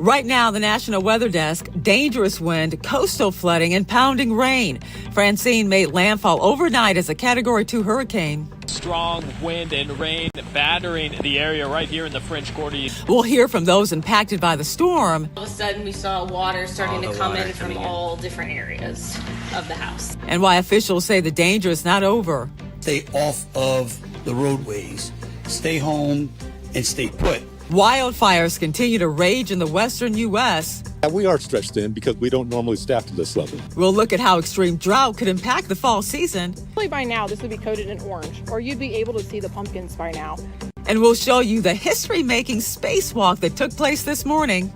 Right now, the National Weather Desk, dangerous wind, coastal flooding, and pounding rain. Francine made landfall overnight as a Category 2 hurricane. Strong wind and rain battering the area right here in the French Quarter. We'll hear from those impacted by the storm. All of a sudden, we saw water starting to come in from all different areas of the house. And why officials say the danger is not over. Stay off of the roadways, stay home, and stay put. Wildfires continue to rage in the western U.S. We are stretched thin because we don't normally staff to this level. We'll look at how extreme drought could impact the fall season. By now, this would be coated in orange, or you'd be able to see the pumpkins by now. And we'll show you the history-making spacewalk that took place this morning.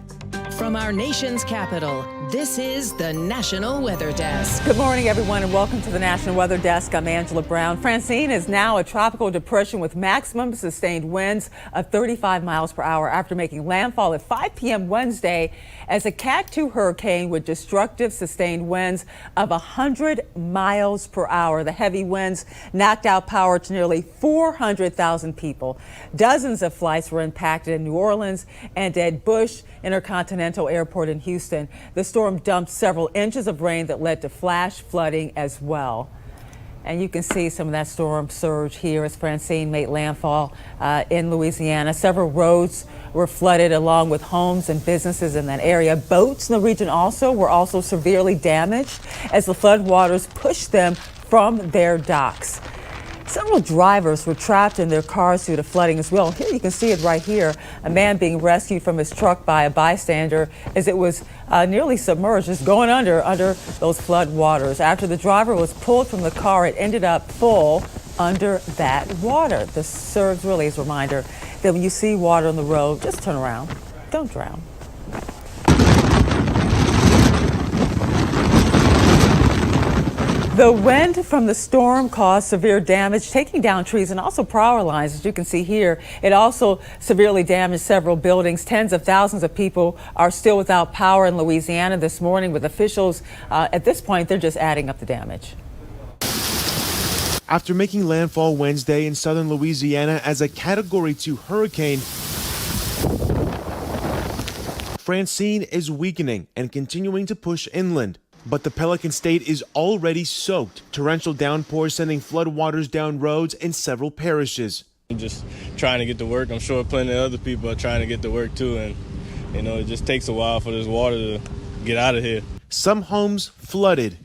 From our nation's capital, this is the National Weather Desk. Good morning, everyone, and welcome to the National Weather Desk. I'm Angela Brown. Francine is now a tropical depression with maximum sustained winds of 35 miles per hour after making landfall at 5 p.m. Wednesday as a Cat 2 hurricane with destructive sustained winds of 100 miles per hour. The heavy winds knocked out power to nearly 400,000 people. Dozens of flights were impacted in New Orleans and at Bush Intercontinental Airport in Houston. The storm dumped several inches of rain that led to flash flooding as well. And you can see some of that storm surge here as Francine made landfall in Louisiana. Several roads were flooded along with homes and businesses in that area. Boats in the region were severely damaged as the floodwaters pushed them from their docks. Several drivers were trapped in their cars due to flooding as well. Here you can see it right here. A man being rescued from his truck by a bystander as it was nearly submerged, just going under those flood waters. After the driver was pulled from the car, it ended up full under that water. This serves really as a reminder that when you see water on the road, just turn around. Don't drown. The wind from the storm caused severe damage, taking down trees and also power lines. As you can see here, it also severely damaged several buildings. Tens of thousands of people are still without power in Louisiana this morning, with officials at this point, they're just adding up the damage. After making landfall Wednesday in southern Louisiana as a Category 2 hurricane, Francine is weakening and continuing to push inland. But the Pelican State is already soaked. Torrential downpours sending floodwaters down roads in several parishes. I'm just trying to get to work. I'm sure plenty of other people are trying to get to work too. And, it just takes a while for this water to get out of here. Some homes flooded.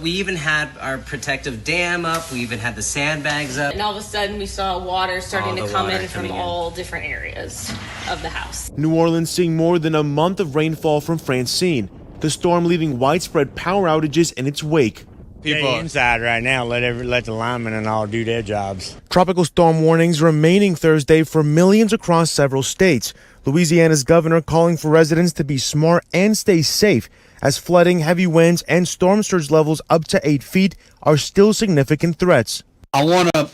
We even had our protective dam up. We even had the sandbags up. And all of a sudden, we saw water starting to come in from all different areas of the house. New Orleans seeing more than a month of rainfall from Francine. The storm leaving widespread power outages in its wake. People inside right now, let the linemen and all do their jobs. Tropical storm warnings remaining Thursday for millions across several states. Louisiana's governor calling for residents to be smart and stay safe as flooding, heavy winds, and storm surge levels up to 8 feet are still significant threats. I want to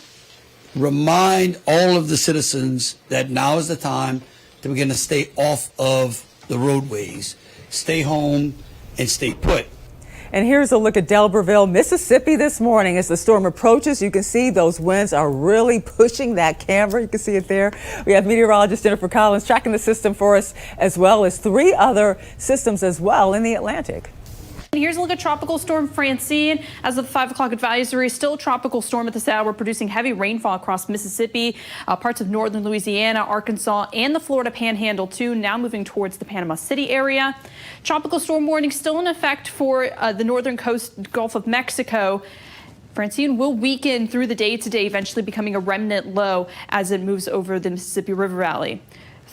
remind all of the citizens that now is the time to begin to stay off of the roadways. Stay home and stay put. And here's a look at D'Albertville, Mississippi this morning. As the storm approaches, you can see those winds are really pushing that camera. You can see it there. We have meteorologist Jennifer Collins tracking the system for us, as well as 3 other systems as well in the Atlantic. Here's a look at Tropical Storm Francine. As of the 5 o'clock advisory, still a tropical storm at this hour, producing heavy rainfall across Mississippi, parts of northern Louisiana, Arkansas, and the Florida Panhandle, too, now moving towards the Panama City area. Tropical storm warning still in effect for the northern coast, Gulf of Mexico. Francine will weaken through the day today, eventually becoming a remnant low as it moves over the Mississippi River Valley.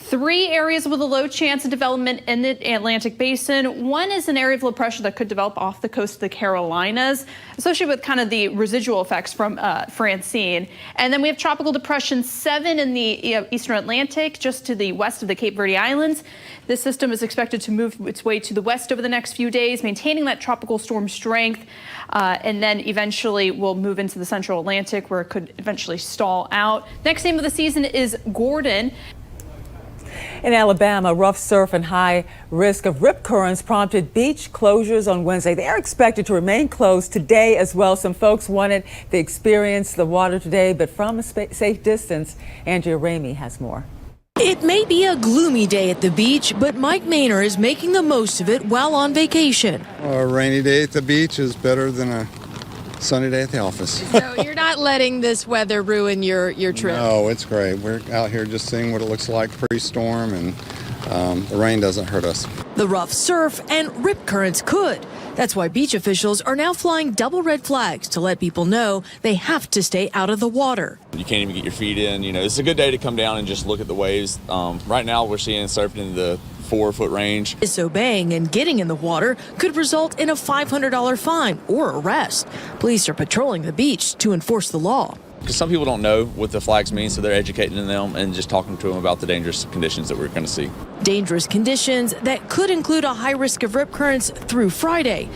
3 areas with a low chance of development in the Atlantic basin. One is an area of low pressure that could develop off the coast of the Carolinas, associated with kind of the residual effects from Francine. And then we have Tropical Depression 7 in the eastern Atlantic, just to the west of the Cape Verde Islands. This system is expected to move its way to the west over the next few days, maintaining that tropical storm strength, and then eventually will move into the central Atlantic, where it could eventually stall out. Next name of the season is Gordon. In Alabama, rough surf and high risk of rip currents prompted beach closures on Wednesday. They are expected to remain closed today as well. Some folks wanted to experience the water today, but from a safe distance. Andrea Ramey has more. It may be a gloomy day at the beach, but Mike Maynor is making the most of it while on vacation. A rainy day at the beach is better than a sunny day at the office. So you're not letting this weather ruin your trip? No, it's great. We're out here just seeing what it looks like pre-storm, and the rain doesn't hurt us. The rough surf and rip currents could. That's why beach officials are now flying double red flags to let people know they have to stay out of the water. You can't even get your feet in. You know, it's a good day to come down and just look at the waves. Right now, we're seeing surfing in the 4-foot range. Disobeying and getting in the water could result in a $500 fine or arrest. Police are patrolling the beach to enforce the law. Because some people don't know what the flags mean, so they're educating them and just talking to them about the dangerous conditions that we're going to see. Dangerous conditions that could include a high risk of rip currents through Friday.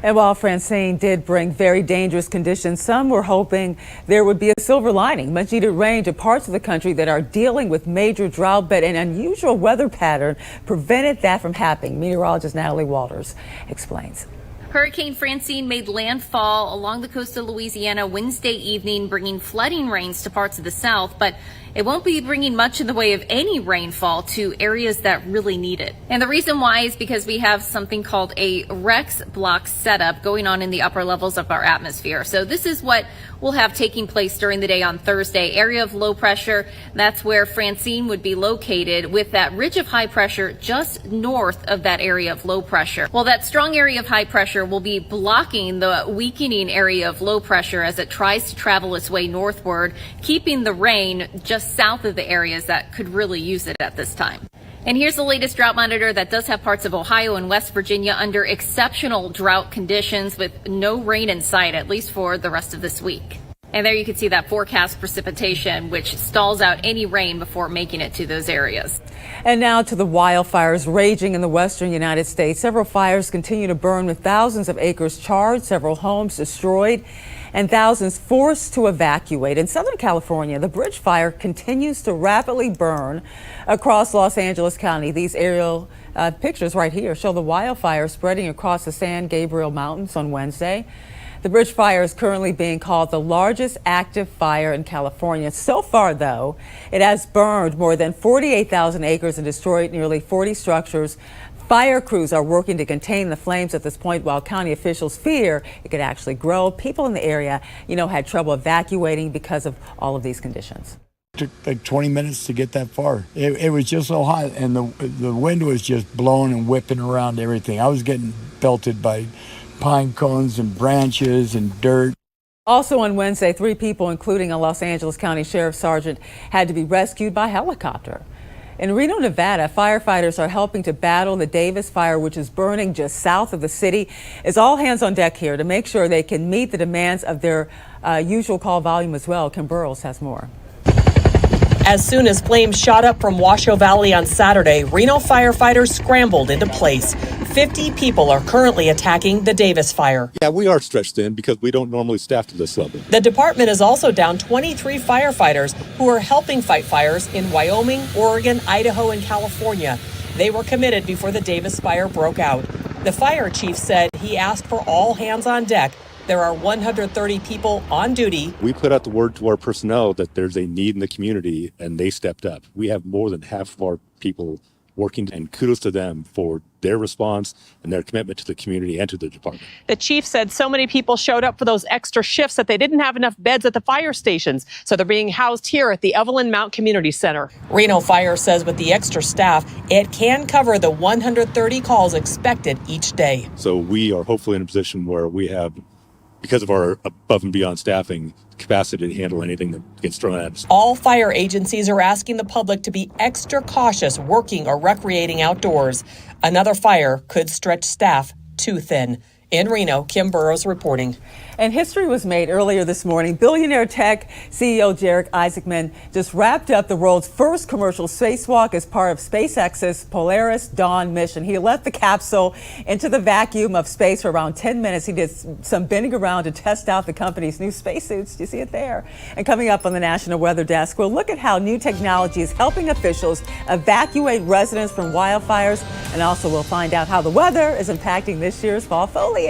And while Francine did bring very dangerous conditions, some were hoping there would be a silver lining. Much needed rain to parts of the country that are dealing with major drought, but an unusual weather pattern prevented that from happening. Meteorologist Natalie Walters explains. Hurricane Francine made landfall along the coast of Louisiana Wednesday evening, bringing flooding rains to parts of the south, but it won't be bringing much in the way of any rainfall to areas that really need it. And the reason why is because we have something called a Rex block setup going on in the upper levels of our atmosphere. So this is what we'll have taking place during the day on Thursday. Area of low pressure, that's where Francine would be located, with that ridge of high pressure just north of that area of low pressure. Well, that strong area of high pressure will be blocking the weakening area of low pressure as it tries to travel its way northward, keeping the rain just south of the areas that could really use it at this time. And here's the latest drought monitor that does have parts of Ohio and West Virginia under exceptional drought conditions with no rain in sight, at least for the rest of this week. And there you can see that forecast precipitation, which stalls out any rain before making it to those areas. And now to the wildfires raging in the western United States. Several fires continue to burn with thousands of acres charred, several homes destroyed, and thousands forced to evacuate. In Southern California, the bridge fire continues to rapidly burn across Los Angeles County. These aerial pictures right here show the wildfire spreading across the San Gabriel Mountains on Wednesday. The bridge fire is currently being called the largest active fire in California. So far, though, it has burned more than 48,000 acres and destroyed nearly 40 structures. Fire crews are working to contain the flames at this point, while county officials fear it could actually grow. People in the area, had trouble evacuating because of all of these conditions. It took like 20 minutes to get that far. It was just so hot, and the wind was just blowing and whipping around everything. I was getting belted by pine cones and branches and dirt. Also on Wednesday, 3 people, including a Los Angeles County Sheriff's Sergeant, had to be rescued by helicopter. In Reno, Nevada, firefighters are helping to battle the Davis fire, which is burning just south of the city. It's all hands on deck here to make sure they can meet the demands of their usual call volume as well. Kim Burrows has more. As soon as flames shot up from Washoe Valley on Saturday, Reno firefighters scrambled into place. 50 people are currently attacking the Davis fire. Yeah, we are stretched thin because we don't normally staff to this level. The department is also down 23 firefighters who are helping fight fires in Wyoming, Oregon, Idaho, and California. They were committed before the Davis fire broke out. The fire chief said he asked for all hands on deck. There are 130 people on duty. We put out the word to our personnel that there's a need in the community, and they stepped up. We have more than half of our people working, and kudos to them for their response and their commitment to the community and to the department. The chief said so many people showed up for those extra shifts that they didn't have enough beds at the fire stations, so they're being housed here at the Evelyn Mount Community Center. Reno Fire says with the extra staff, it can cover the 130 calls expected each day. So we are hopefully in a position where we have, because of our above and beyond staffing, capacity to handle anything that gets thrown at us. All fire agencies are asking the public to be extra cautious working or recreating outdoors. Another fire could stretch staff too thin. In Reno, Kim Burrows reporting. And history was made earlier this morning. Billionaire tech CEO Jarek Isaacman just wrapped up the world's first commercial spacewalk as part of SpaceX's Polaris Dawn mission. He left the capsule into the vacuum of space for around 10 minutes. He did some bending around to test out the company's new spacesuits. You see it there. And coming up on the National Weather Desk, we'll look at how new technology is helping officials evacuate residents from wildfires. And also we'll find out how the weather is impacting this year's fall foliage.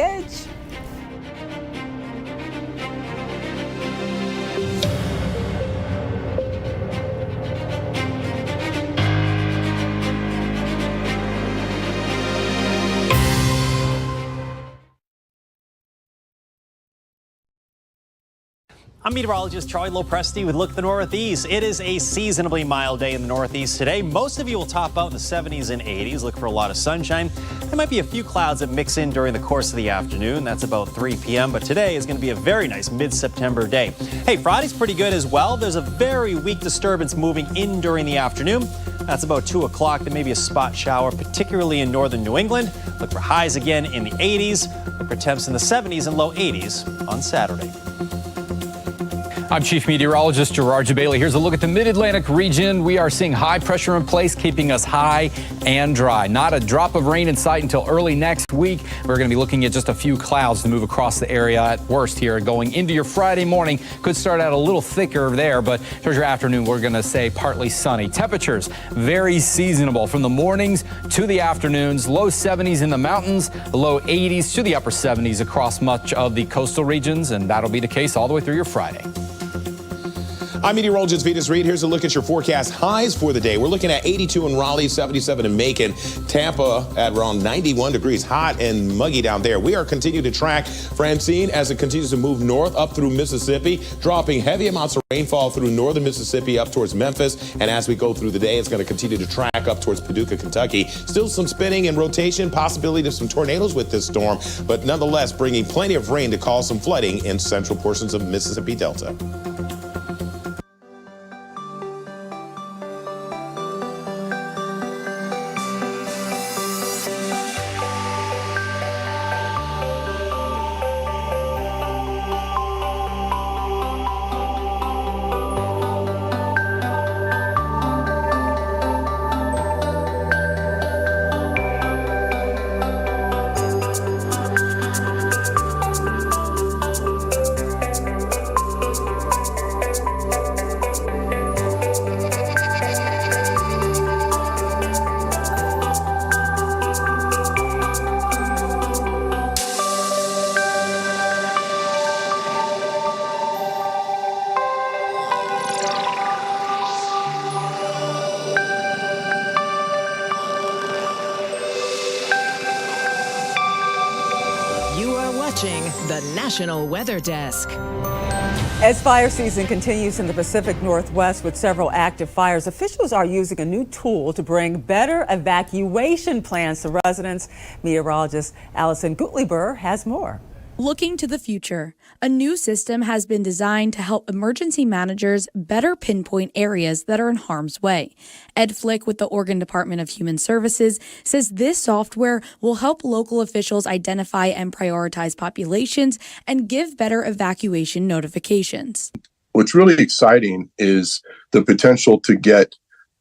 I'm meteorologist Charlie Lopresti with Look at the Northeast. It is a seasonably mild day in the Northeast today. Most of you will top out in the 70s and 80s. Look for a lot of sunshine. There might be a few clouds that mix in during the course of the afternoon. That's about 3 p.m. But today is going to be a very nice mid-September day. Hey, Friday's pretty good as well. There's a very weak disturbance moving in during the afternoon. That's about 2 o'clock. There may be a spot shower, particularly in northern New England. Look for highs again in the 80s. Look for temps in the 70s and low 80s on Saturday. I'm Chief Meteorologist Gerard Jabali. Here's a look at the mid-Atlantic region. We are seeing high pressure in place, keeping us high and dry. Not a drop of rain in sight until early next week. We're going to be looking at just a few clouds to move across the area at worst here. Going into your Friday morning, could start out a little thicker there, but towards your afternoon, we're going to say partly sunny. Temperatures very seasonable from the mornings to the afternoons. Low 70s in the mountains, low 80s to the upper 70s across much of the coastal regions, and that'll be the case all the way through your Friday. I'm meteorologist Vetus Reed. Here's a look at your forecast highs for the day. We're looking at 82 in Raleigh, 77 in Macon, Tampa at around 91 degrees, hot and muggy down there. We are continuing to track Francine as it continues to move north up through Mississippi, dropping heavy amounts of rainfall through northern Mississippi up towards Memphis. And as we go through the day, it's going to continue to track up towards Paducah, Kentucky. Still some spinning and rotation, possibility of some tornadoes with this storm, but nonetheless bringing plenty of rain to cause some flooding in central portions of Mississippi Delta. The National Weather Desk. As fire season continues in the Pacific Northwest with several active fires, officials are using a new tool to bring better evacuation plans to residents. Meteorologist Allison Gutleyber has more. Looking to the future, a new system has been designed to help emergency managers better pinpoint areas that are in harm's way. Ed Flick with the Oregon Department of Human Services says this software will help local officials identify and prioritize populations and give better evacuation notifications. What's really exciting is the potential to get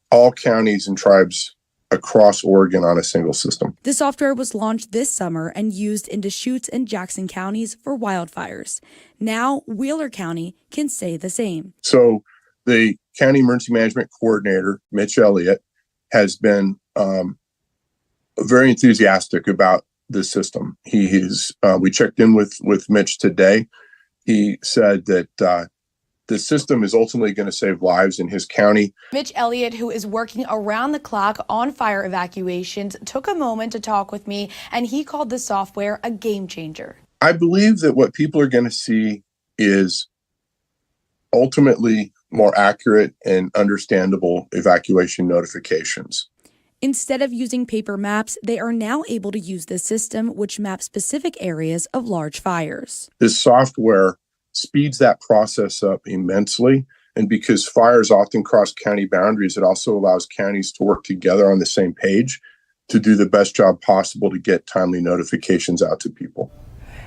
all counties and tribes across Oregon on a single system. The software was launched this summer and used in Deschutes and Jackson counties for wildfires. Now, Wheeler County can say the same. So the County Emergency Management Coordinator, Mitch Elliott, has been very enthusiastic about this system. We checked in with Mitch today. He said that the system is ultimately going to save lives in his county. Mitch Elliott, who is working around the clock on fire evacuations, took a moment to talk with me, and he called the software a game changer. I believe that what people are going to see is ultimately more accurate and understandable evacuation notifications. Instead of using paper maps, they are now able to use this system, which maps specific areas of large fires. This software speeds that process up immensely. And because fires often cross county boundaries, it also allows counties to work together on the same page to do the best job possible to get timely notifications out to people.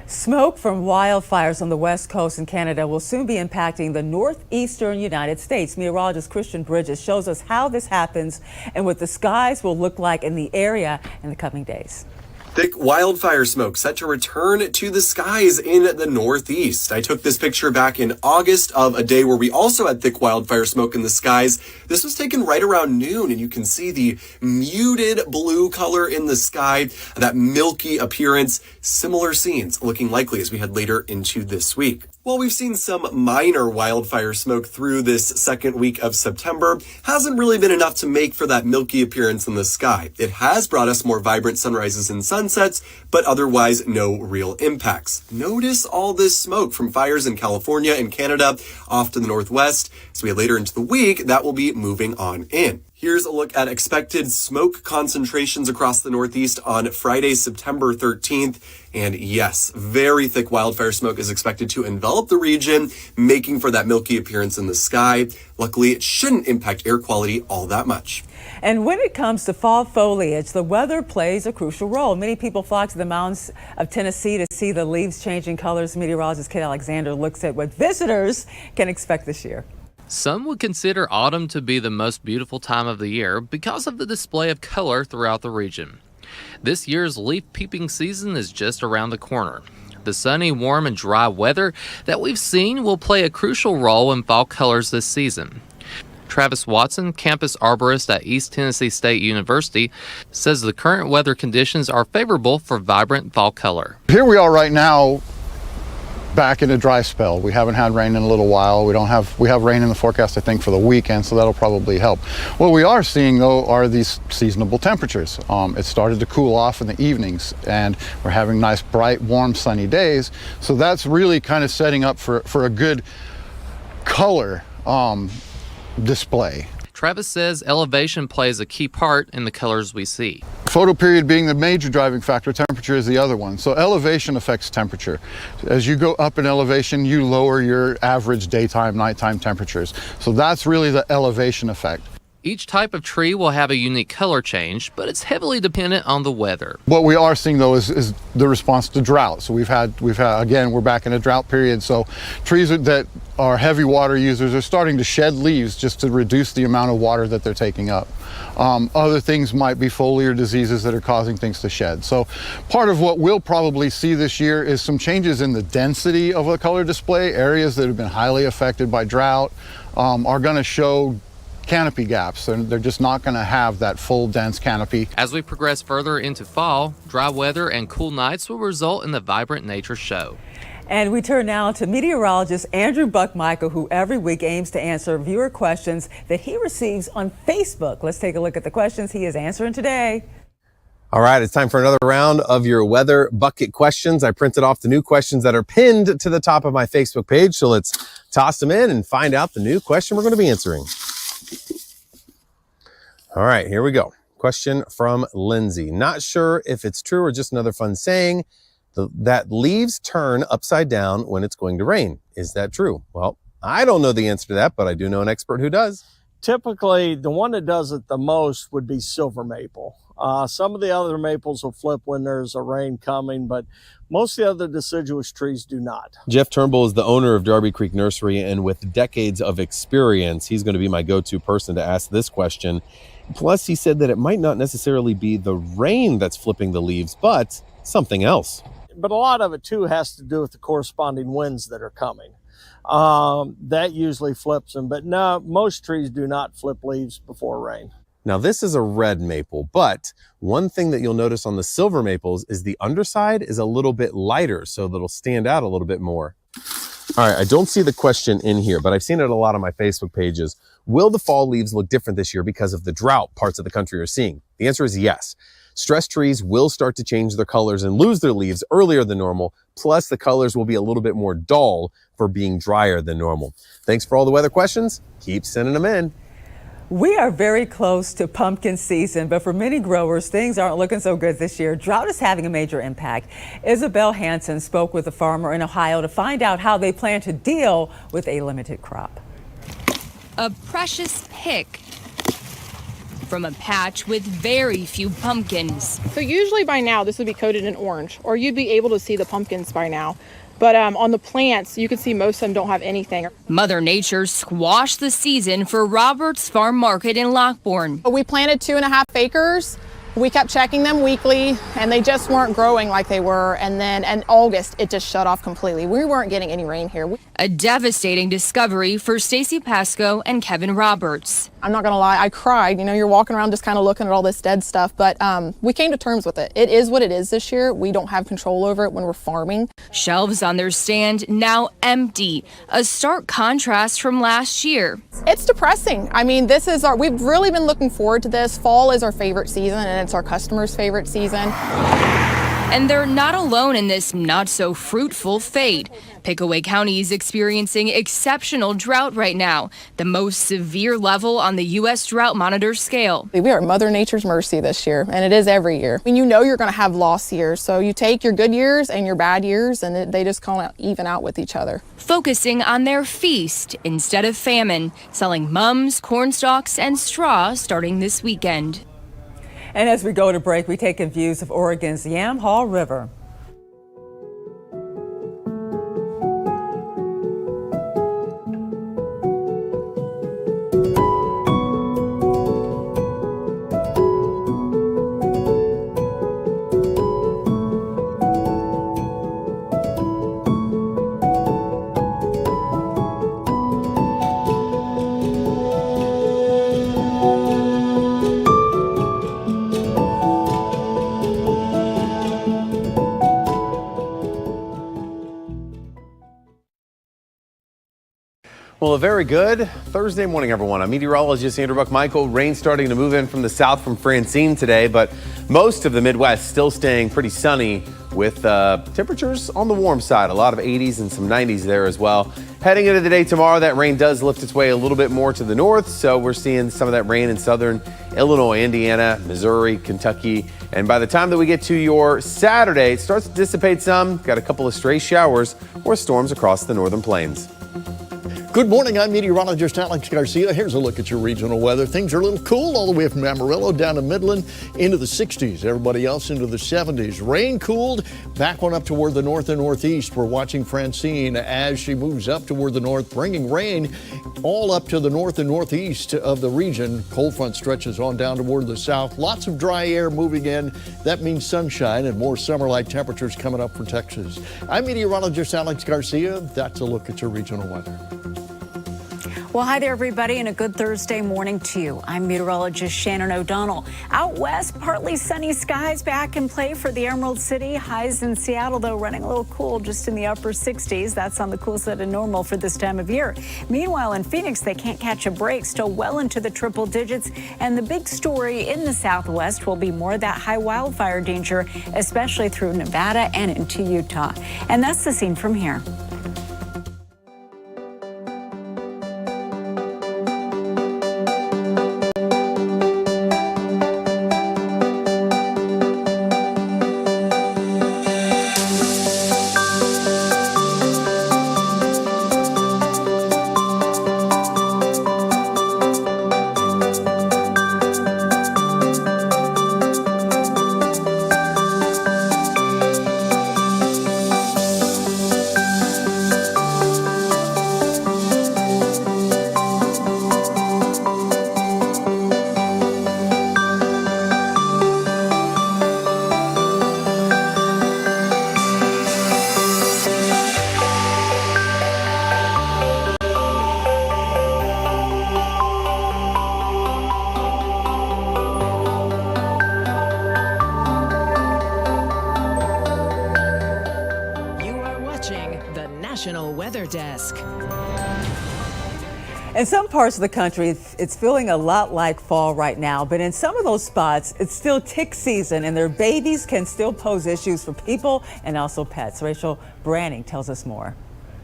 Smoke from wildfires on the West Coast in Canada will soon be impacting the northeastern United States. Meteorologist Christian Bridges shows us how this happens and what the skies will look like in the area in the coming days. Thick wildfire smoke set to return to the skies in the Northeast. I took this picture back in August of a day where we also had thick wildfire smoke in the skies. This was taken right around noon, and you can see the muted blue color in the sky, that milky appearance. Similar scenes looking likely as we head later into this week. While we've seen some minor wildfire smoke through this second week of September, hasn't really been enough to make for that milky appearance in the sky. It has brought us more vibrant sunrises and sunsets, sunsets, but otherwise no real impacts. Notice all this smoke from fires in California and Canada off to the northwest. As we head later into the week, that will be moving on in. Here's a look at expected smoke concentrations across the Northeast on Friday, September 13th. And yes, very thick wildfire smoke is expected to envelop the region, making for that milky appearance in the sky. Luckily, it shouldn't impact air quality all that much. And when it comes to fall foliage, the weather plays a crucial role. Many people flock to the mountains of Tennessee to see the leaves changing colors. Meteorologist Kate Alexander looks at what visitors can expect this year. Some would consider autumn to be the most beautiful time of the year because of the display of color throughout the region. This year's leaf peeping season is just around the corner. The sunny, warm, and dry weather that we've seen will play a crucial role in fall colors this season. Travis Watson, campus arborist at East Tennessee State University, says the current weather conditions are favorable for vibrant fall color. Here we are right now, back in a dry spell. We haven't had rain in a little while. We have rain in the forecast, I think, for the weekend, so that'll probably help. What we are seeing, though, are these seasonable temperatures. It started to cool off in the evenings, and we're having nice, bright, warm, sunny days. So that's really kind of setting up for a good color display. Travis says elevation plays a key part in the colors we see. Photo period being the major driving factor, temperature is the other one. So elevation affects temperature. As you go up in elevation, you lower your average daytime, nighttime temperatures. So that's really the elevation effect. Each type of tree will have a unique color change, but it's heavily dependent on the weather. What we are seeing, though, is the response to drought. So we've had again, we're back in a drought period. So trees that are heavy water users are starting to shed leaves just to reduce the amount of water that they're taking up. Other things might be foliar diseases that are causing things to shed. So part of what we'll probably see this year is some changes in the density of the color display. Areas that have been highly affected by drought are going to show canopy gaps. They're just not going to have that full dense canopy. As we progress further into fall, dry weather and cool nights will result in the vibrant nature show. And we turn now to meteorologist Andrew Buckmichael, who every week aims to answer viewer questions that he receives on Facebook. Let's take a look at the questions he is answering today. All right, it's time for another round of your weather bucket questions. I printed off the new questions that are pinned to the top of my Facebook page. So let's toss them in and find out the new question we're going to be answering. All right, here we go. Question from Lindsay. Not sure if it's true or just another fun saying that leaves turn upside down when it's going to rain. Is that true? Well, I don't know the answer to that, but I do know an expert who does. Typically, the one that does it the most would be silver maple. Some of the other maples will flip when there's a rain coming, but most of the other deciduous trees do not. Jeff Turnbull is the owner of Darby Creek Nursery, and with decades of experience, he's going to be my go-to person to ask this question. Plus, he said that it might not necessarily be the rain that's flipping the leaves, but something else. But a lot of it, too, has to do with the corresponding winds that are coming. That usually flips them, but no, most trees do not flip leaves before rain. Now, this is a red maple, but one thing that you'll notice on the silver maples is the underside is a little bit lighter, so that'll stand out a little bit more. All right, I don't see the question in here, but I've seen it a lot on my Facebook pages. Will the fall leaves look different this year because of the drought parts of the country are seeing? The answer is yes. Stressed trees will start to change their colors and lose their leaves earlier than normal. Plus, the colors will be a little bit more dull for being drier than normal. Thanks for all the weather questions. Keep sending them in. We are very close to pumpkin season, but for many growers, things aren't looking so good this year. Drought is having a major impact. Isabel Hansen spoke with a farmer in Ohio to find out how they plan to deal with a limited crop. A precious pick from a patch with very few pumpkins. So usually by now this would be coated in orange, or you'd be able to see the pumpkins by now. But on the plants, you can see most of them don't have anything. Mother Nature squashed the season for Roberts Farm Market in Lockbourne. We planted 2.5 acres. We kept checking them weekly, and they just weren't growing like they were. And then in August, it just shut off completely. We weren't getting any rain here. A devastating discovery for Stacy Pasco and Kevin Roberts. I'm not gonna lie, I cried. You know, you're walking around just kind of looking at all this dead stuff, but we came to terms with it. It is what it is this year. We don't have control over it when we're farming. Shelves on their stand now empty, a stark contrast from last year. It's depressing. I mean, we've really been looking forward to this. Fall is our favorite season, and it's our customers' favorite season. And they're not alone in this not so fruitful fate. Pickaway County is experiencing exceptional drought right now, the most severe level on the U.S. Drought Monitor scale. We are Mother Nature's mercy this year, and it is every year. I mean, you know you're going to have loss years, so you take your good years and your bad years, and they just kind of even out with each other. Focusing on their feast instead of famine, selling mums, corn stalks, and straw starting this weekend. And as we go to break, we take in views of Oregon's Yamhill River. Well, a very good Thursday morning, everyone. I'm meteorologist Andrew Buck-Michael. Rain starting to move in from the south from Francine today, but most of the Midwest still staying pretty sunny with temperatures on the warm side. A lot of 80s and some 90s there as well. Heading into the day tomorrow, that rain does lift its way a little bit more to the north, so we're seeing some of that rain in southern Illinois, Indiana, Missouri, Kentucky. And by the time that we get to your Saturday, it starts to dissipate some. Got a couple of stray showers or storms across the northern plains. Good morning, I'm meteorologist Alex Garcia. Here's a look at your regional weather. Things are a little cool all the way from Amarillo down to Midland into the 60s. Everybody else into the 70s. Rain cooled, back on up toward the north and northeast. We're watching Francine as she moves up toward the north, bringing rain all up to the north and northeast of the region. Cold front stretches on down toward the south. Lots of dry air moving in. That means sunshine and more summer-like temperatures coming up for Texas. I'm meteorologist Alex Garcia. That's a look at your regional weather. Well, hi there, everybody, and a good Thursday morning to you. I'm meteorologist Shannon O'Donnell. Out west, partly sunny skies back in play for the Emerald City. Highs in Seattle, though, running a little cool, just in the upper 60s. That's on the cool side of normal for this time of year. Meanwhile, in Phoenix, they can't catch a break, still well into the triple digits. And the big story in the southwest will be more of that high wildfire danger, especially through Nevada and into Utah. And that's the scene from here. In some parts of the country, it's feeling a lot like fall right now, but in some of those spots, it's still tick season and their babies can still pose issues for people and also pets. Rachel Branning tells us more.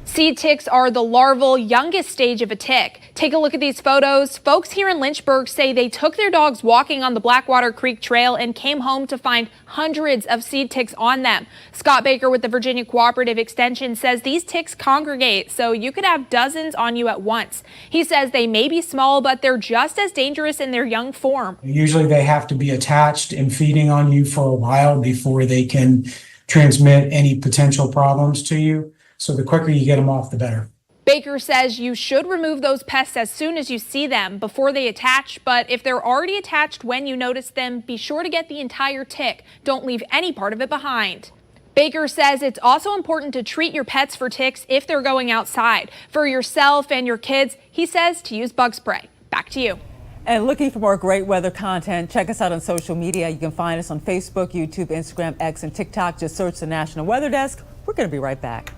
Seed ticks are the larval youngest stage of a tick. Take a look at these photos. Folks here in Lynchburg say they took their dogs walking on the Blackwater Creek Trail and came home to find hundreds of seed ticks on them. Scott Baker with the Virginia Cooperative Extension says these ticks congregate, so you could have dozens on you at once. He says they may be small, but they're just as dangerous in their young form. Usually they have to be attached and feeding on you for a while before they can transmit any potential problems to you. So the quicker you get them off, the better. Baker says you should remove those pests as soon as you see them before they attach, but if they're already attached when you notice them, be sure to get the entire tick. Don't leave any part of it behind. Baker says it's also important to treat your pets for ticks if they're going outside. For yourself and your kids, he says to use bug spray. Back to you. And looking for more great weather content, check us out on social media. You can find us on Facebook, YouTube, Instagram, X, and TikTok. Just search the National Weather Desk. We're going to be right back.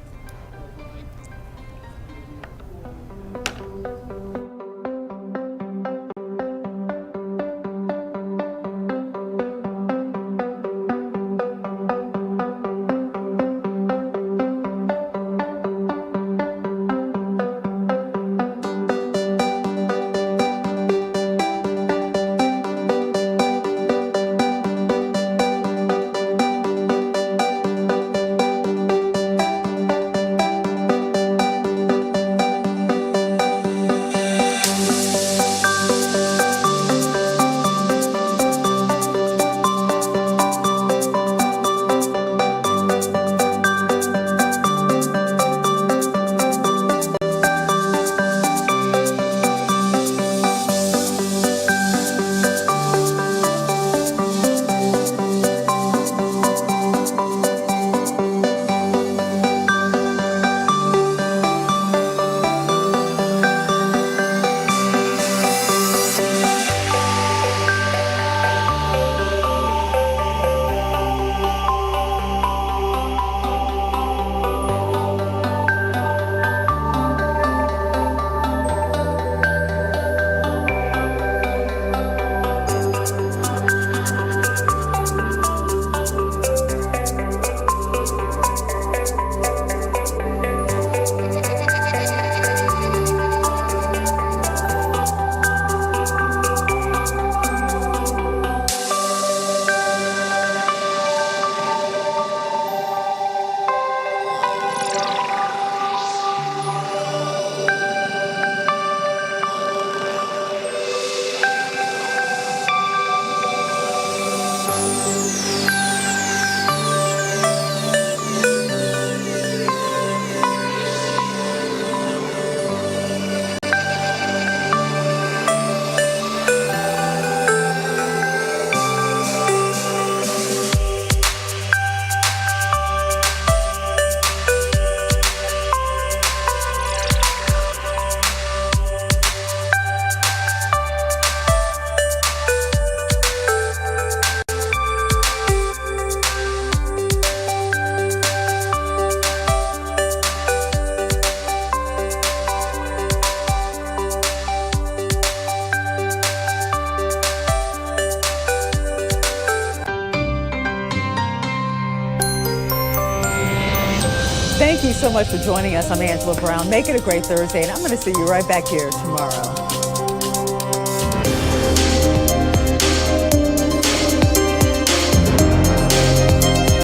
Thank you so much for joining us. I'm Angela Brown. Make it a great Thursday, and I'm going to see you right back here tomorrow.